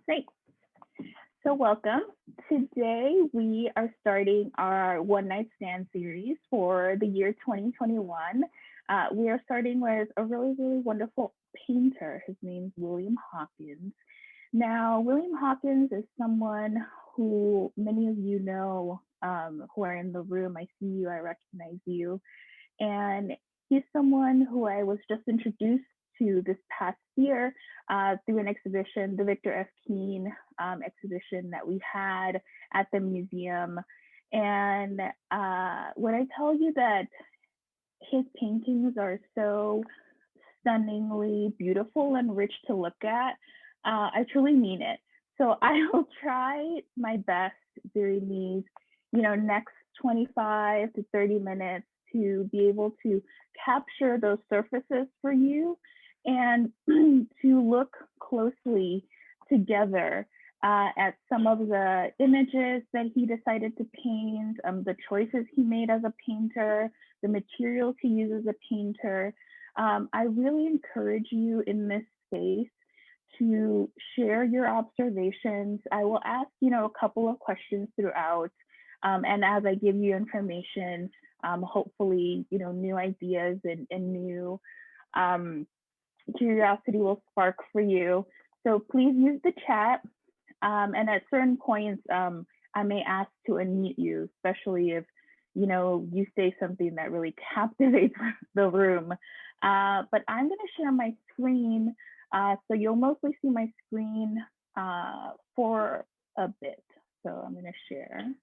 Great. So welcome. Today we are starting our One Night Stand series for the year 2021. We are starting with a really wonderful painter. His name's William Hawkins. Now, William Hawkins is someone who many of you know who are in the room. I see you, I recognize you. And he's someone who I was just introduced to this past year through an exhibition, the Victor F. Keane exhibition that we had at the museum. And when I tell you that his paintings are so stunningly beautiful and rich to look at, I truly mean it. So I will try my best during these, next 25 to 30 minutes to be able to capture those surfaces for you and to look closely together at some of the images that he decided to paint, the choices he made as a painter, the materials he uses as a painter. I really encourage you in this space to share your observations. I will ask, a couple of questions throughout. And as I give you information, hopefully, new ideas and new curiosity will spark for you. So please use the chat. And at certain points, I may ask to unmute you, especially if, you say something that really captivates the room. But I'm going to share my screen. So you'll mostly see my screen for a bit. So I'm going to share.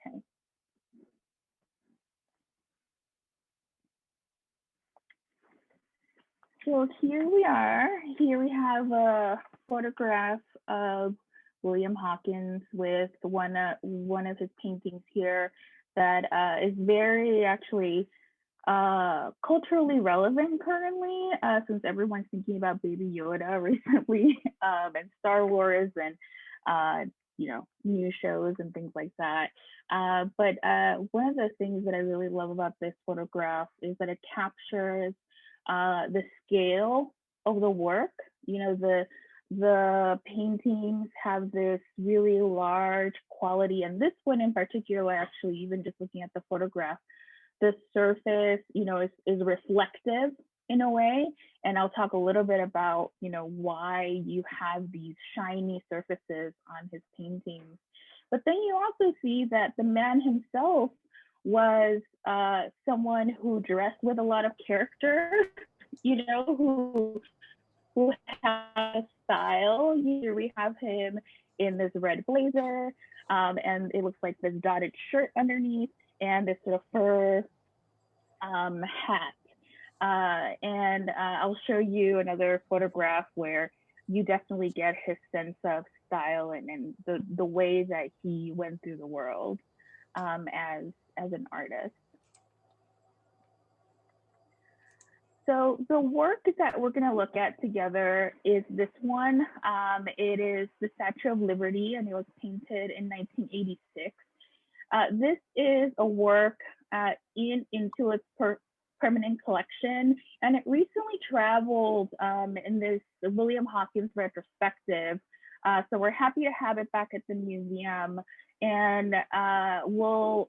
Okay. So here we are. Here we have a photograph of William Hawkins with one of his paintings here that is very actually culturally relevant currently, since everyone's thinking about Baby Yoda recently, and Star Wars and new shows and things like that. But one of the things that I really love about this photograph is that it captures the scale of the work. The paintings have this really large quality, and this one in particular, actually, even just looking at the photograph, the surface, is reflective in a way. And I'll talk a little bit about, why you have these shiny surfaces on his paintings. But then you also see that the man himself was someone who dressed with a lot of character, who has style. Here we have him in this red blazer, and it looks like this dotted shirt underneath, and this sort of fur hat. And I'll show you another photograph where you definitely get his sense of style and the way that he went through the world as an artist. So the work that we're going to look at together is this one. It is the Statue of Liberty, and it was painted in 1986. This is a work in Intuit's permanent collection, and it recently traveled in this William Hawkins retrospective. So we're happy to have it back at the museum, and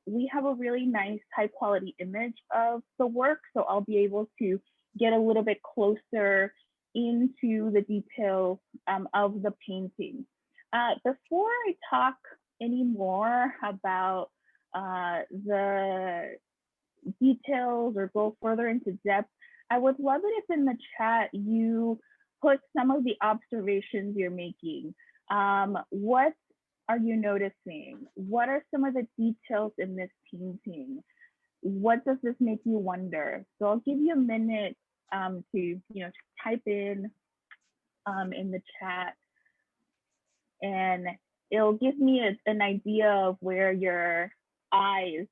we have a really nice high quality image of the work, so I'll be able to get a little bit closer into the details of the painting. Before I talk any more about the details or go further into depth, I would love it if in the chat you put some of the observations you're making. What are you noticing? What are some of the details in this painting? What does this make you wonder? So I'll give you a minute to type in the chat, and it'll give me an idea of where your eyes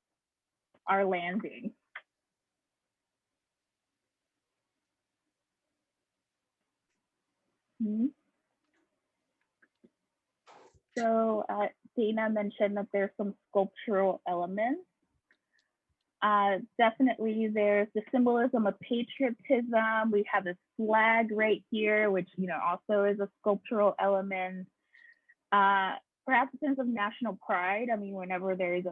are landing. So Dana mentioned that there's some sculptural elements. Definitely there's the symbolism of patriotism. We have this flag right here, which, you know, also is a sculptural element. Perhaps a sense of national pride. I mean, whenever there is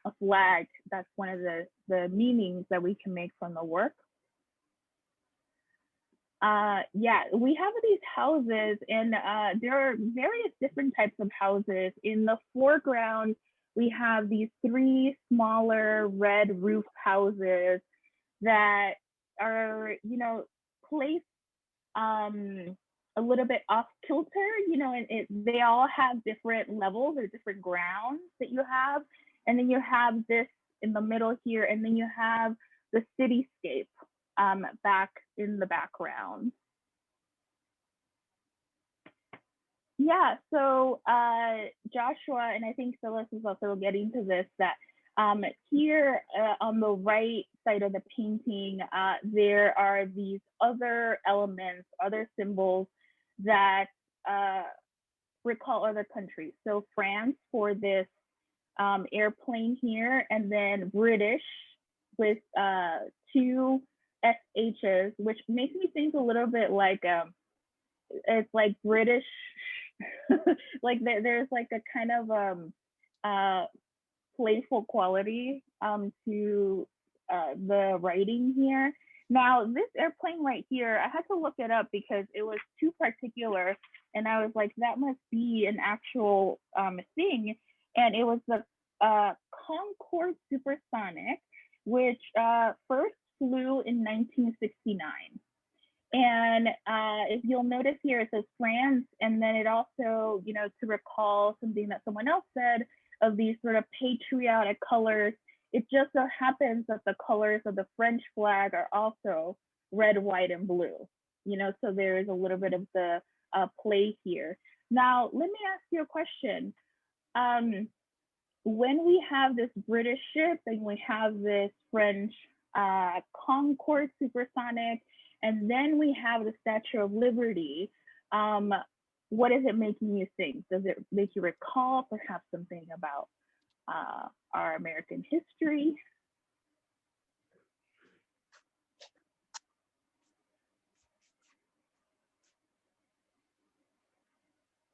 a flag, that's one of the meanings that we can make from the work. Yeah, we have these houses, and there are various different types of houses. In the foreground, we have these three smaller red roof houses that are, you know, placed a little bit off kilter, you know, and they all have different levels or different grounds that you have. And then you have this in the middle here, and then you have the cityscape back in the background. Yeah, so Joshua, and I think Phyllis is also getting to this, that here on the right side of the painting, there are these other elements, other symbols that recall other countries. So France for this airplane here, and then British with two SHs, which makes me think a little bit like it's like British, like there's like a kind of playful quality to the writing here. Now, this airplane right here, I had to look it up because it was too particular, and I was like, that must be an actual thing. And it was the Concorde Supersonic, which first flew in 1969. And if you'll notice here, it says France, and then it also, you know, to recall something that someone else said of these sort of patriotic colors, it just so happens that the colors of the French flag are also red, white, and blue, you know, so there is a little bit of the play here. Now, let me ask you a question. When we have this British ship and we have this French Concorde Supersonic, and then we have the Statue of Liberty, what is it making you think? Does it make you recall perhaps something about our American history?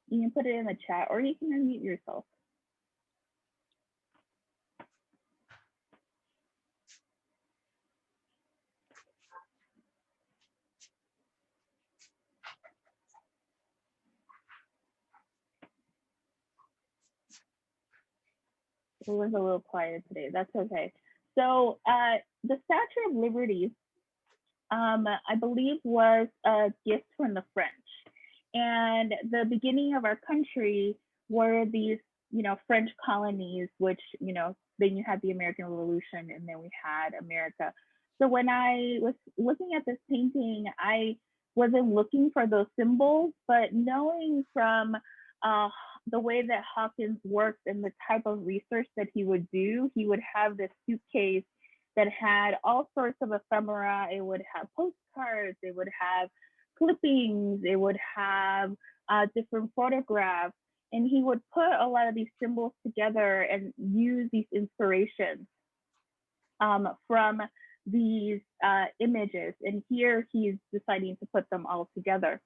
You can put it in the chat, or you can unmute yourself. It was a little quiet today. That's okay. So the Statue of Liberties, I believe, was a gift from the French. And the beginning of our country were these, you know, French colonies, which, you know, then you had the American Revolution, and then we had America. So when I was looking at this painting, I wasn't looking for those symbols, but knowing from the way that Hawkins worked and the type of research that he would do, he would have this suitcase that had all sorts of ephemera. It would have postcards, it would have clippings, it would have different photographs, and he would put a lot of these symbols together and use these inspirations from these images. And here he's deciding to put them all together.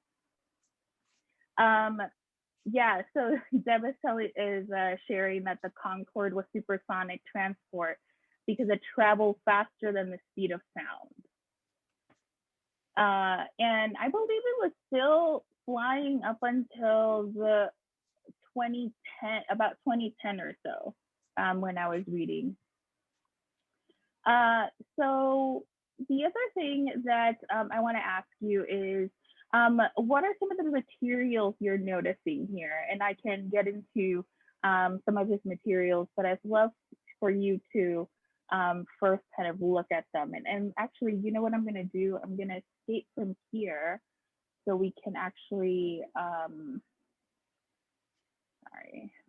Yeah, so Devaselli is sharing that the Concorde was supersonic transport because it traveled faster than the speed of sound. And I believe it was still flying up until the 2010, about 2010 or so, when I was reading. So the other thing that I want to ask you is, what are some of the materials you're noticing here? And I can get into some of his materials, but I'd love for you to first kind of look at them. And actually, you know what I'm going to do? I'm going to escape from here so we can actually,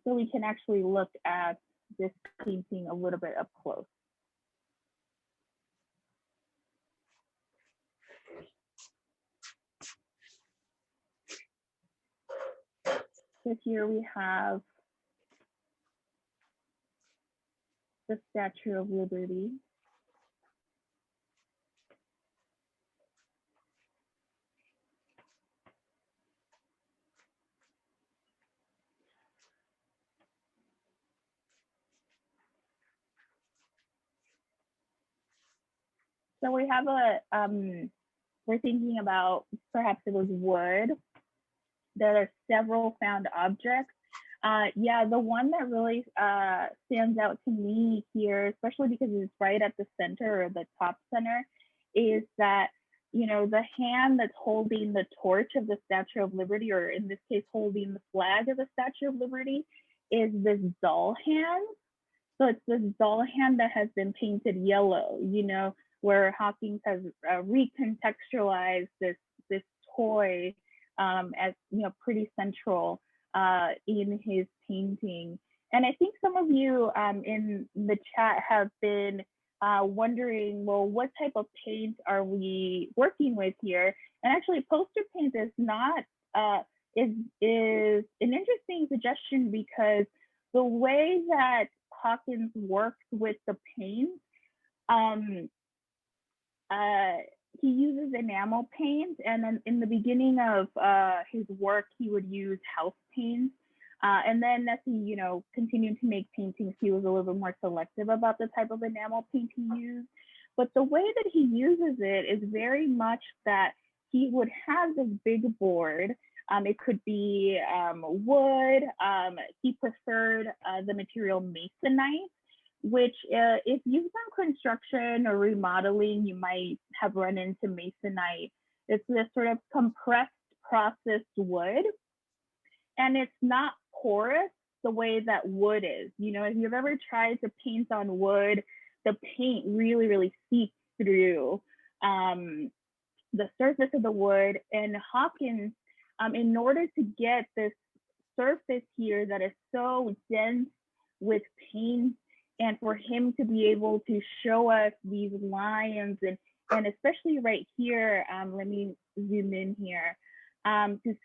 so we can actually look at this painting a little bit up close. So here we have the Statue of Liberty. So we have we're thinking about perhaps it was wood. There are several found objects. Yeah, the one that really stands out to me here, especially because it's right at the center or the top center, is that, you know, the hand that's holding the torch of the Statue of Liberty, or in this case, holding the flag of the Statue of Liberty, is this doll hand. So it's this doll hand that has been painted yellow, you know, where Hawkins has recontextualized this toy as, you know, pretty central in his painting. And I think some of you in the chat have been wondering, well, what type of paint are we working with here? And actually, poster paint is not is an interesting suggestion, because the way that Hawkins works with the paint, he uses enamel paint, and then in the beginning of his work, he would use house paint. And then as he, you know, continued to make paintings, he was a little bit more selective about the type of enamel paint he used. But the way that he uses it is very much that he would have this big board. It could be wood. He preferred the material masonite, which if you've done construction or remodeling, you might have run into masonite. It's this sort of compressed processed wood, and it's not porous the way that wood is. You know, if you've ever tried to paint on wood, the paint really, really seeps through the surface of the wood. And Hawkins, in order to get this surface here that is so dense with paint, and for him to be able to show us these lines, and especially right here, let me zoom in here,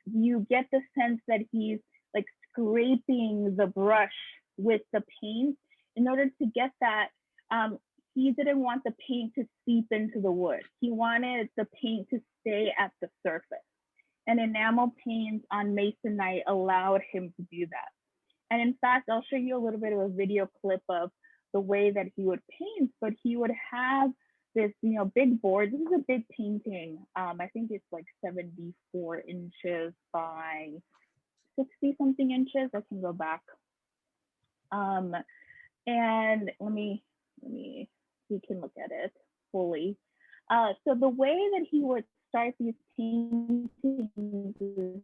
you get the sense that he's like scraping the brush with the paint. In order to get that, he didn't want the paint to seep into the wood. He wanted the paint to stay at the surface. And enamel paint on masonite allowed him to do that. And in fact, I'll show you a little bit of a video clip of the way that he would paint, but he would have this, you know, big board. This is a big painting. I think it's like 74 inches by 60 something inches. I can go back. And let me, we can look at it fully. So the way that he would start these paintings is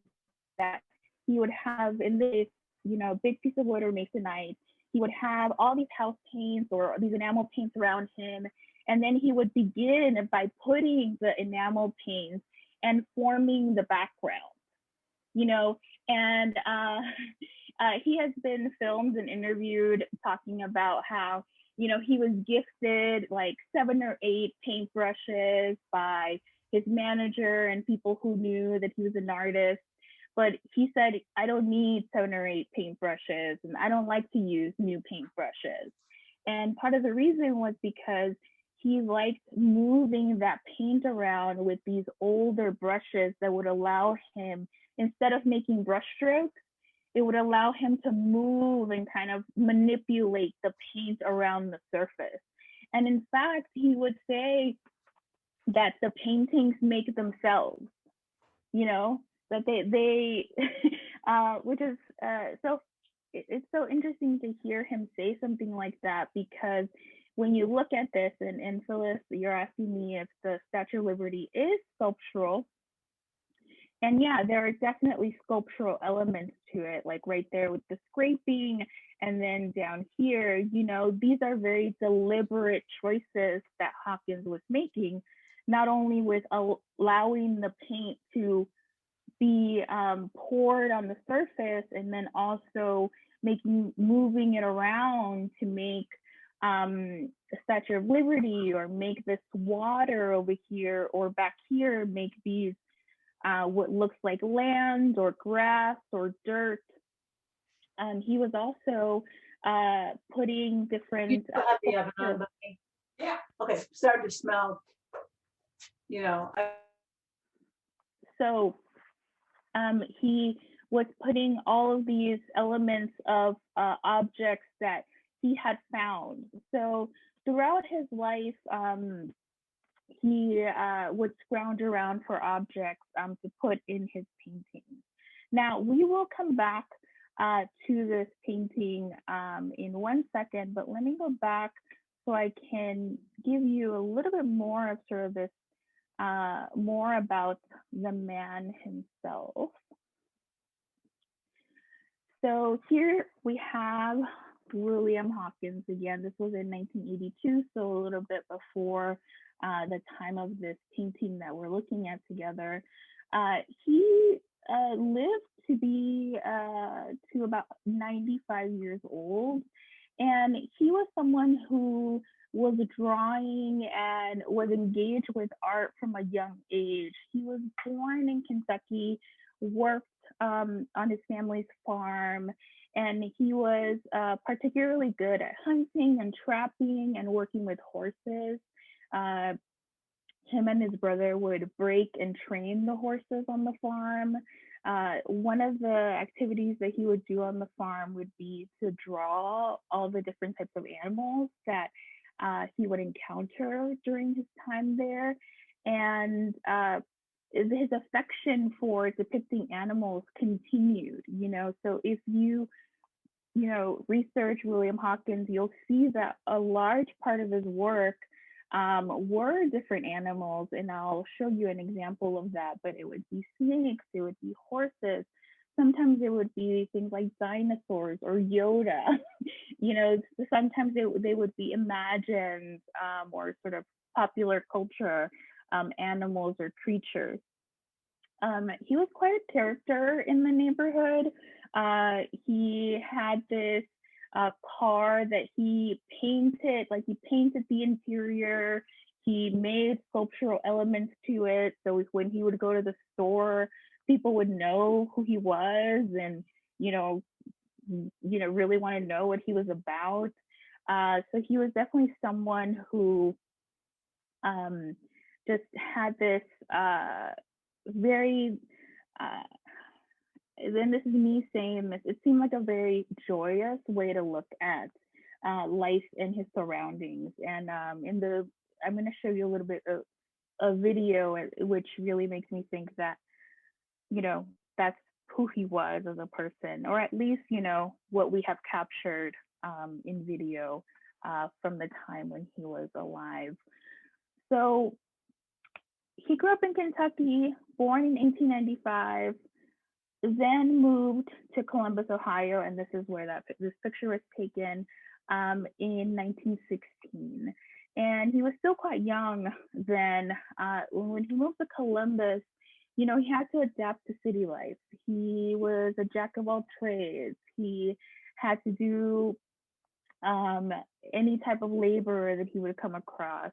that he would have in this, you know, big piece of wood or masonite, he would have all these house paints or these enamel paints around him. And then he would begin by putting the enamel paints and forming the background, you know, and he has been filmed and interviewed talking about how, you know, he was gifted like 7 or 8 paintbrushes by his manager and people who knew that he was an artist. But he said, I don't need 7 or 8 paintbrushes, and I don't like to use new paintbrushes. And part of the reason was because he liked moving that paint around with these older brushes that would allow him, instead of making brush strokes, it would allow him to move and kind of manipulate the paint around the surface. And in fact, he would say that the paintings make themselves, you know, that they which is so it's so interesting to hear him say something like that, because when you look at this, and Phyllis, you're asking me if the Statue of Liberty is sculptural. And yeah, there are definitely sculptural elements to it, like right there with the scraping, and then down here, you know, these are very deliberate choices that Hawkins was making, not only with allowing the paint to be poured on the surface, and then also moving it around to make the Statue of Liberty, or make this water over here, or back here, make these what looks like land or grass or dirt. He was also putting You different still have the oven on, Bunny? Yeah. Okay, starting to smell, you know, so he was putting all of these elements of objects that he had found. So throughout his life, he would scrounge around for objects to put in his paintings. Now, we will come back to this painting in 1 second, but let me go back so I can give you a little bit more of sort of this, more about the man himself. So here we have William Hawkins again. This was in 1982, so a little bit before the time of this painting that we're looking at together. He lived to be to about 95 years old, and he was someone who was drawing and was engaged with art from a young age. He was born in Kentucky, worked on his family's farm, and he was particularly good at hunting and trapping and working with horses. Uh, Him and his brother would break and train the horses on the farm. One of the activities that he would do on the farm would be to draw all the different types of animals that he would encounter during his time there. And his affection for depicting animals continued, So if research William Hawkins, you'll see that a large part of his work were different animals, and I'll show you an example of that. But it would be snakes, it would be horses, sometimes it would be things like dinosaurs or Yoda. Sometimes they would be imagined or sort of popular culture animals or creatures. He was quite a character in the neighborhood. He had this car that he painted, like he painted the interior. He made sculptural elements to it. So when he would go to the store, people would know who he was and, really want to know what he was about. So he was definitely someone who just had this very then this is me saying this, it seemed like a very joyous way to look at life and his surroundings. And I'm going to show you a little bit of a video which really makes me think that, that's who he was as a person, or at least, what we have captured in video from the time when he was alive. So he grew up in Kentucky, born in 1895, then moved to Columbus, Ohio, and this is where this picture was taken in 1916. And he was still quite young then. When he moved to Columbus, he had to adapt to city life. He was a jack of all trades. He had to do any type of labor that he would come across.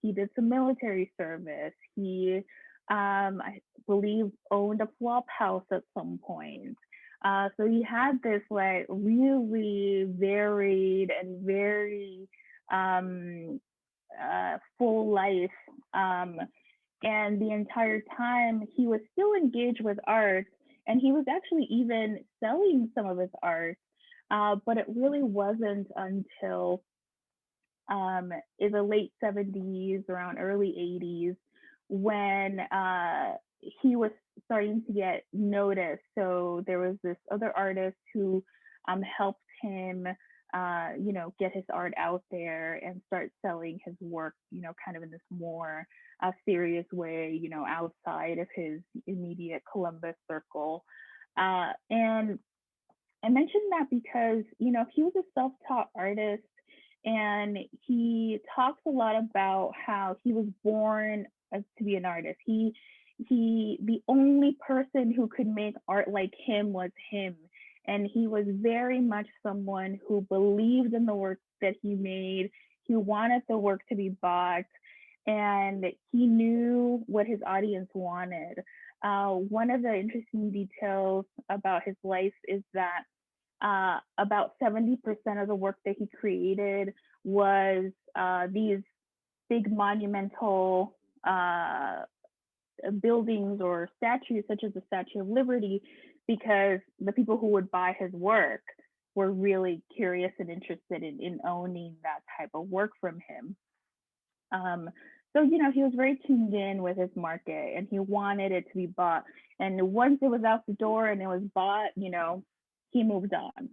He did some military service. He, I believe, owned a flop house at some point. So he had this like really varied and very full life. And the entire time he was still engaged with art, and he was actually even selling some of his art. But it really wasn't until in the late 70s, around early 80s, when he was starting to get noticed. So there was this other artist who helped him, get his art out there and start selling his work, kind of in this more serious way, outside of his immediate Columbus circle. And I mentioned that because, he was a self-taught artist, and he talks a lot about how he was born to be an artist. The only person who could make art like him was him. And he was very much someone who believed in the work that he made. He wanted the work to be bought, and he knew what his audience wanted. One of the interesting details about his life is that about 70% of the work that he created was these big monumental buildings or statues, such as the Statue of Liberty, because the people who would buy his work were really curious and interested in owning that type of work from him. So, he was very tuned in with his market, and he wanted it to be bought. And once it was out the door and it was bought, he moved on.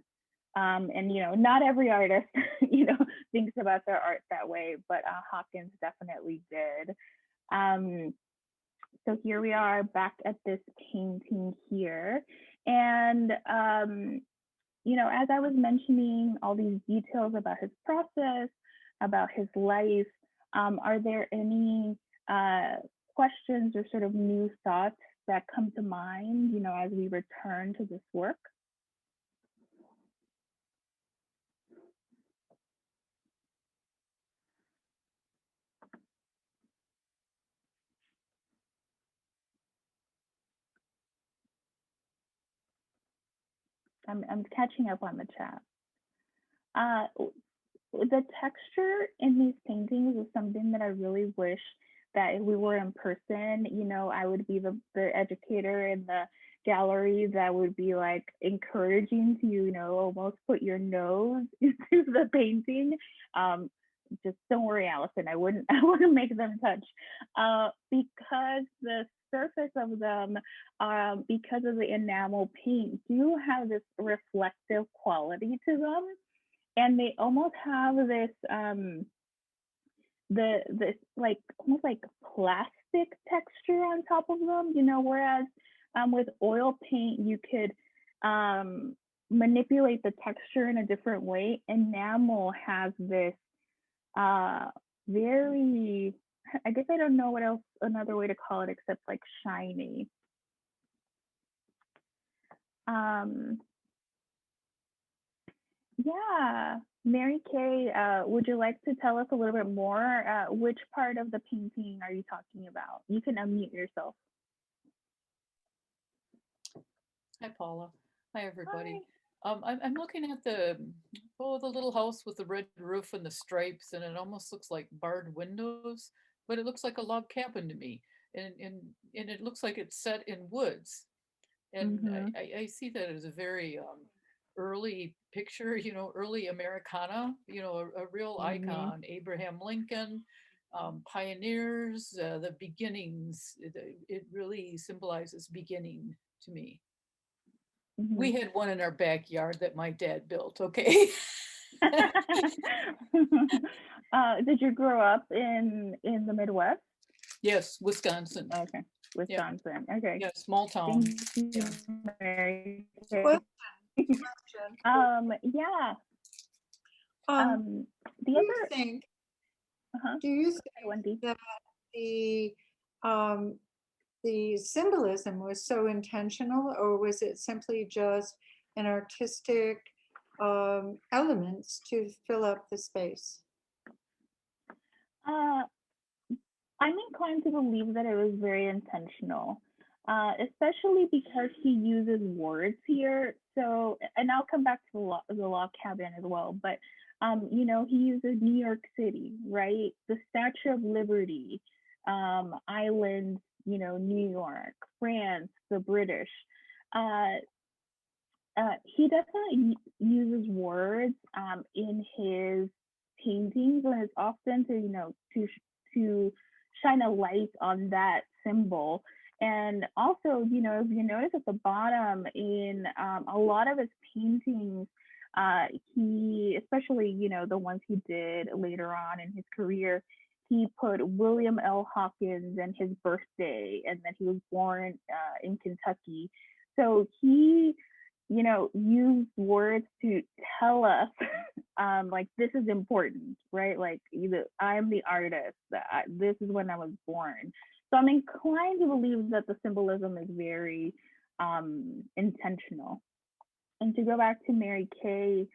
And, not every artist, thinks about their art that way, but Hawkins definitely did. So here we are back at this painting here. And, as I was mentioning all these details about his process, about his life, are there any questions or sort of new thoughts that come to mind, as we return to this work? I'm catching up on the chat. The texture in these paintings is something that I really wish that if we were in person, I would be the educator in the gallery that would be like encouraging to, almost put your nose into the painting. Just don't worry, Allison, I wouldn't make them touch because the surface of them, because of the enamel paint, do have this reflective quality to them. And they almost have this this like almost like plastic texture on top of them, whereas with oil paint you could manipulate the texture in a different way. Enamel has this very, I guess I don't know what else another way to call it except like shiny. Yeah, Mary Kay, would you like to tell us a little bit more? Which part of the painting are you talking about? You can unmute yourself. Hi, Paula. Hi, everybody. Hi. I'm looking at the little house with the red roof and the stripes, and it almost looks like barred windows, but it looks like a log cabin to me, and it looks like it's set in woods, and I see that as a very early picture, early Americana, a real icon, Abraham Lincoln, pioneers, the beginnings. It really symbolizes beginning to me. We had one in our backyard that my dad built, okay? Did you grow up in the Midwest? Yes, Wisconsin. Okay, Wisconsin. Yeah. Okay. Yeah, small town. Thank you, Mary. Yeah. The other thing. Uh-huh. Do you think that the symbolism was so intentional, or was it simply just an artistic elements to fill up the space? I'm inclined to believe that it was very intentional, especially because he uses words here. So, and I'll come back to the log cabin as well, but he uses New York City, right? The Statue of Liberty, islands, New York, France, the British. He definitely uses words in his paintings, and it's often to shine a light on that symbol. And also, if you notice at the bottom in a lot of his paintings, he, especially, the ones he did later on in his career, he put William L. Hawkins and his birthday, and that he was born in Kentucky. So he, use words to tell us, like, this is important, right? Like, I'm the artist, this is when I was born. So I'm inclined to believe that the symbolism is very intentional. And to go back to Mary Kay's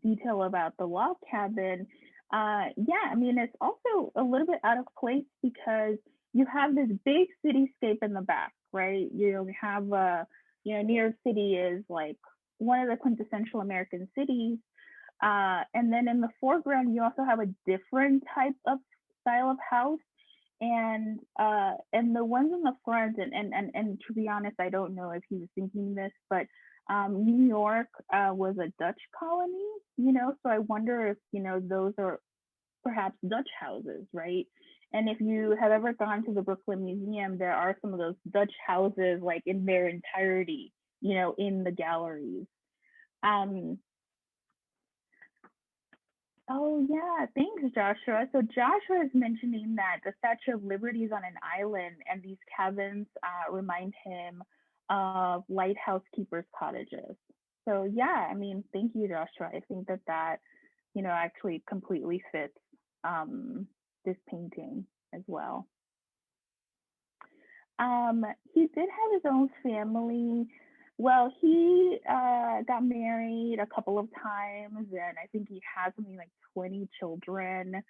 detail about the log cabin, it's also a little bit out of place because you have this big cityscape in the back, right? We have New York City is like one of the quintessential American cities. And then in the foreground, you also have a different type of style of house. And the ones in the front, and to be honest, I don't know if he was thinking this, but New York was a Dutch colony, so I wonder if, those are perhaps Dutch houses, right? And if you have ever gone to the Brooklyn Museum, there are some of those Dutch houses like in their entirety, in the galleries. Oh yeah, thanks, Joshua. So Joshua is mentioning that the Statue of Liberty is on an island, and these cabins remind him of lighthouse keepers' cottages. So yeah, I mean, thank you, Joshua. I think that actually completely fits this painting as well. He did have his own family. Well, he got married a couple of times, and I think he has something like 20 children.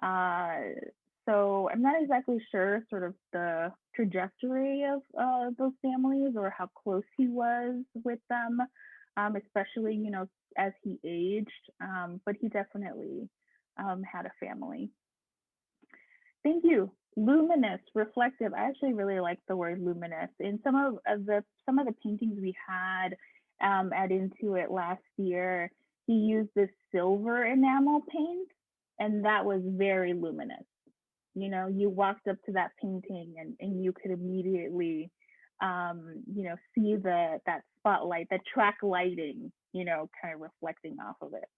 So I'm not exactly sure sort of the trajectory of those families or how close he was with them, especially, as he aged. But he definitely had a family. Thank you. Luminous, reflective. I actually really like the word luminous. In some of the paintings we had at Intuit last year, he used this silver enamel paint, and that was very luminous. You walked up to that painting and you could immediately see that spotlight, that track lighting, kind of reflecting off of it.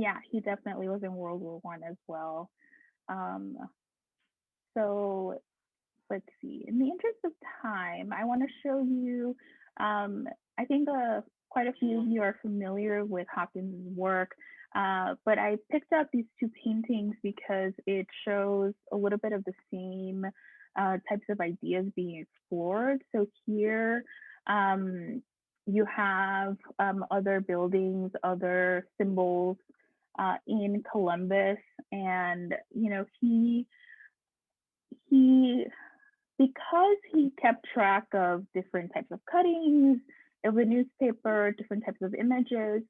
Yeah, he definitely was in World War I as well. So let's see, in the interest of time, I want to show you, I think quite a few of you are familiar with Hopkins' work, but I picked out these two paintings because it shows a little bit of the same types of ideas being explored. So here you have other buildings, other symbols in Columbus, and he because he kept track of different types of cuttings of the newspaper, different types of images,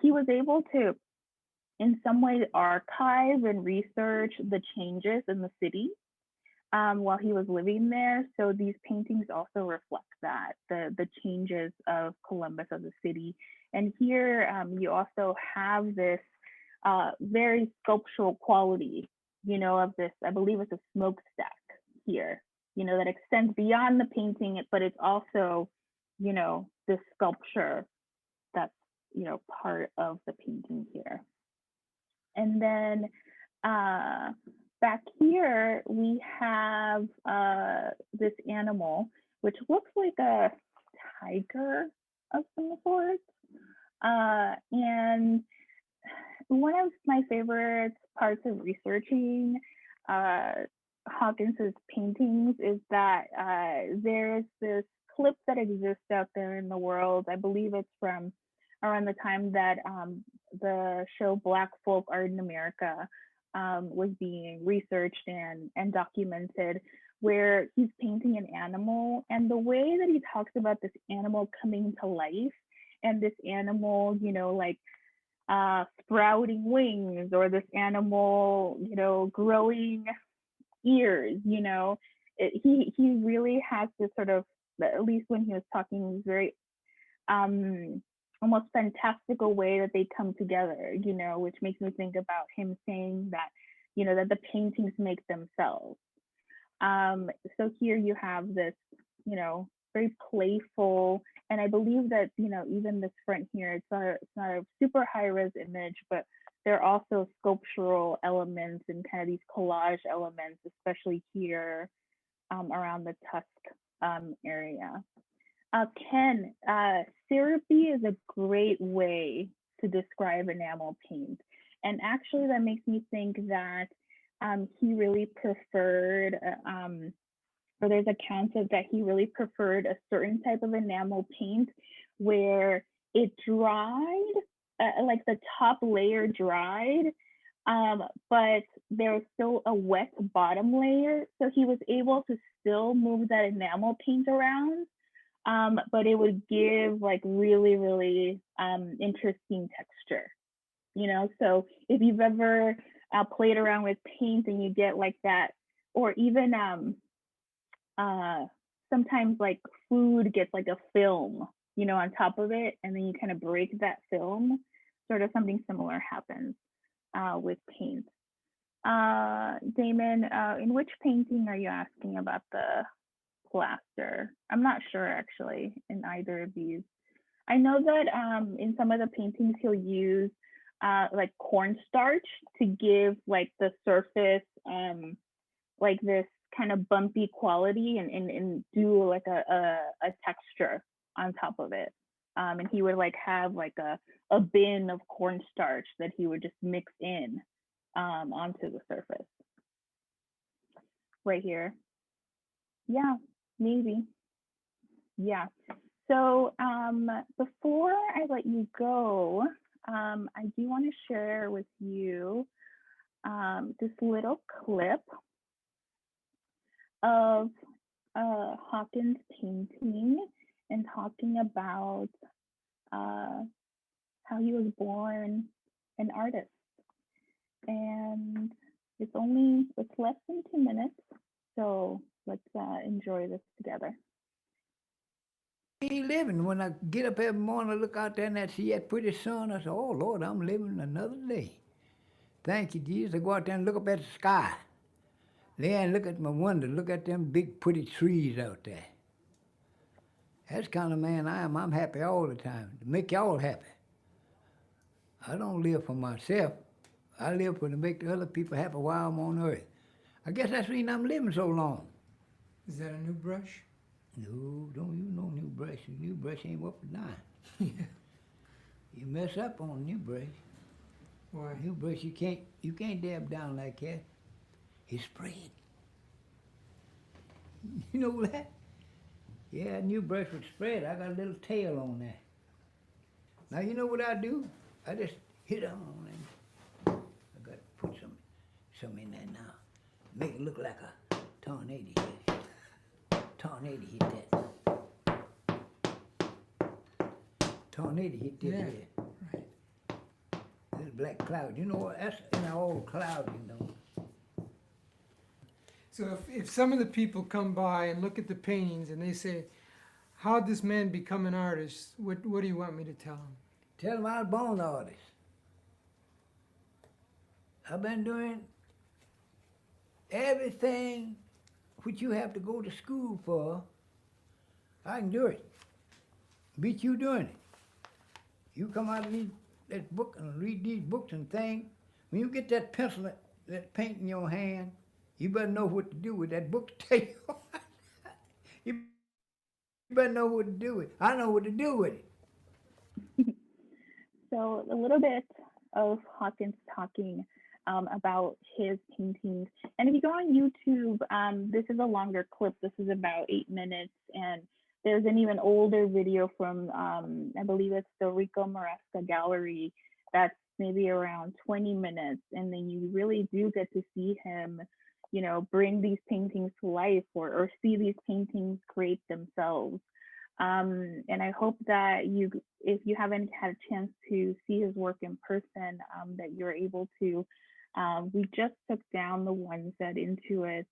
he was able to in some way archive and research the changes in the city while he was living there. So these paintings also reflect that, the changes of Columbus as a city. And here you also have this very sculptural quality, of this, I believe it's a smokestack here, that extends beyond the painting, but it's also, this sculpture that's, part of the painting here. And then back here, we have this animal, which looks like a tiger of some sort. And one of my favorite parts of researching Hawkins's paintings is that there's this clip that exists out there in the world. I believe it's from around the time that the show Black Folk Art in America was being researched and documented, where he's painting an animal, and the way that he talks about this animal coming to life and this animal, sprouting wings, or this animal, growing ears, he really has this sort of, at least when he was talking, very almost fantastical way that they come together, which makes me think about him saying that, that the paintings make themselves. So here you have this, very playful, and I believe that, even this front here, it's not a super high-res image, but there are also sculptural elements and kind of these collage elements, especially here around the Tusk area. Ken, syrupy is a great way to describe enamel paint. And actually that makes me think that he really preferred, or there's accounts of that he really preferred a certain type of enamel paint where it dried, like the top layer dried, but there was still a wet bottom layer, so he was able to still move that enamel paint around, but it would give like really, really interesting texture, you know? So if you've ever played around with paint and you get like that, or even sometimes like food gets like a film, you know, on top of it, and then you kind of break that film, sort of something similar happens with paint. Damon, in which painting are you asking about the plaster? I'm not sure actually in either of these. I know that in some of the paintings he'll use like cornstarch to give like the surface like this kind of bumpy quality and do like a texture on top of it. And he would like have like a bin of cornstarch that he would just mix in onto the surface. Right here. Yeah, maybe. Yeah. So before I let you go, I do want to share with you this little clip of Hawkins painting and talking about how he was born an artist. And it's less than 2 minutes, so let's enjoy this together. Ain't living. When I get up every morning, I look out there and I see that pretty sun. I say, oh, Lord, I'm living another day. Thank you, Jesus. I go out there and look up at the sky. There and look at my window. Look at them big, pretty trees out there. That's the kind of man I am. I'm happy all the time, to make y'all happy. I don't live for myself. I live for to make the other people happy while I'm on earth. I guess that's the reason I'm living so long. Is that a new brush? No, don't use no new brush. A new brush ain't worth a dime. You mess up on a new brush. Why? New brush, you can't dab down like that. It's spread. You know that? Yeah, a new brush would spread. I got a little tail on that. Now you know what I do? I just hit on it. I got to put some in there now. Make it look like a tornado hit. Tornado hit that. Tornado hit this here. Right. This black cloud. You know what? That's in an old cloud, you know. So if some of the people come by and look at the paintings and they say, how'd this man become an artist? What do you want me to tell them? Tell them I was born an artist. I've been doing everything which you have to go to school for. I can do it. Beat you doing it. You come out and read that book and read these books and things. When you get that pencil, that paint in your hand, you better know what to do with that book to tell you. You better know what to do with it. I know what to do with it. So a little bit of Hawkins talking about his paintings. And if you go on YouTube, this is a longer clip. This is about 8 minutes. And there's an even older video from, I believe it's the Ricco Maresca gallery that's maybe around 20 minutes. And then you really do get to see him, you know, bring these paintings to life or see these paintings create themselves. And I hope that if you haven't had a chance to see his work in person, that you're able to. We just took down the ones at Intuit,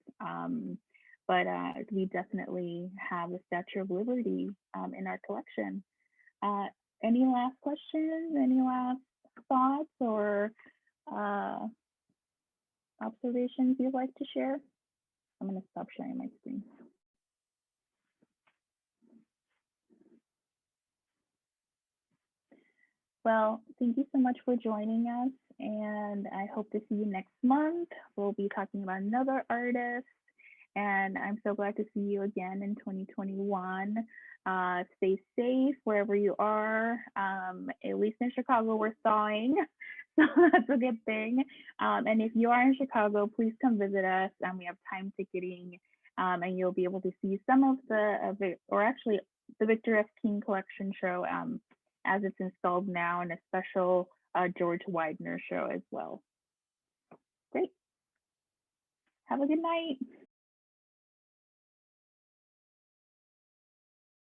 but we definitely have the Statue of Liberty in our collection. Any last questions? Any last thoughts or observations you'd like to share? I'm going to stop sharing my screen. Well, thank you so much for joining us, and I hope to see you next month. We'll be talking about another artist, and I'm so glad to see you again in 2021. Stay safe wherever you are. At least in Chicago, we're thawing, so that's a good thing. And if you are in Chicago, please come visit us. We have time ticketing, and you'll be able to see some of the Victor F. King collection show as it's installed now, and a special George Widener show as well. Have a good night.